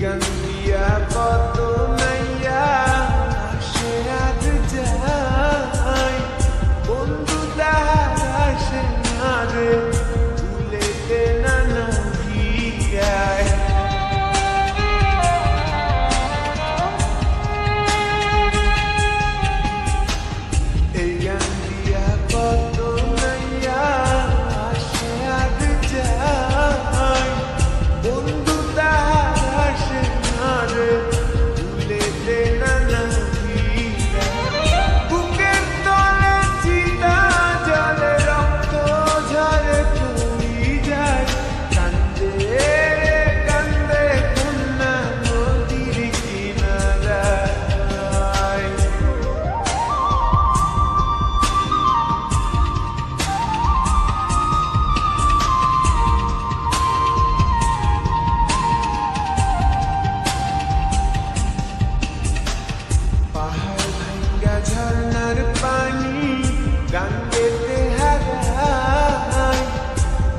গান দিয়া কত নাইয়া সে আজ যায় বন্ধু তাহার আসে না রে ভুলেতে না নহিয়ায় এই গান দিয়া কত নাইয়া সে আজ যায় বন্ধু তাহার আসে না রে ভুলেতে না নহিয়ায় বুকের তলে চিতা জলে রক্ত ঝরে পড়ি যায় কান্দে রে কান্দে কন্যা নদীর কিনারায় পাহাড় ভাঙ্গা ঝর্ণার পানি গাঙ্গেতে হারায়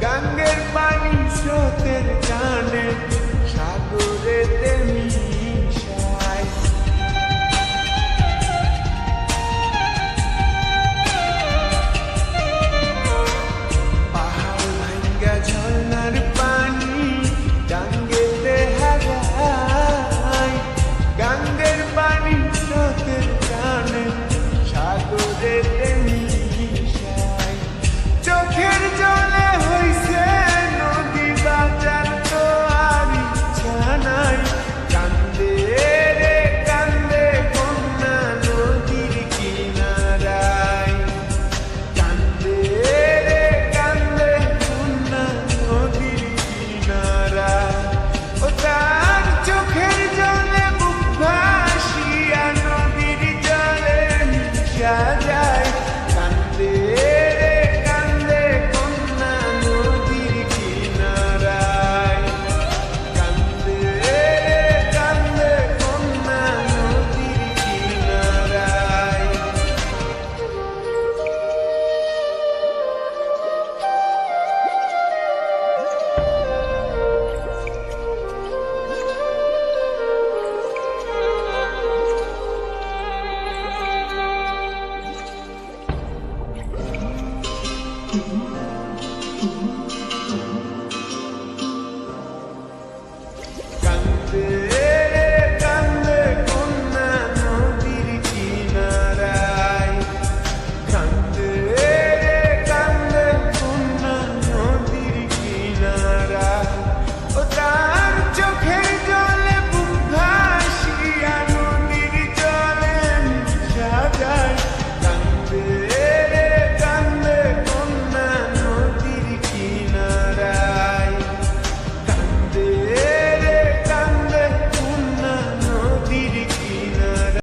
গাঙ্গের পানি স্রোতের টানে সাগরেতে মিশায় পাহাড় ভাঙ্গা ঝর্ণার পানি গাঙ্গেতে হারায় গাঙ্গের পানি স্রোতের টানে সাগরেতে মিশায় চোখের জলে হইছে নদী বাঁচার তো আর ইচ্ছা নাই কান্দে রে কান্দে কন্যা নদীর কিনারায় কান্দে রে কান্দে কন্যা নদীর কিনারায় ও তার চোখের জলে বুক ভাসিয়া নদীর জলে মিশা যায় কান্দে রে কান্দে কন্যা নদীর কিনারায় কান্দে রে কান্দে কন্যা নদীর কিনারায়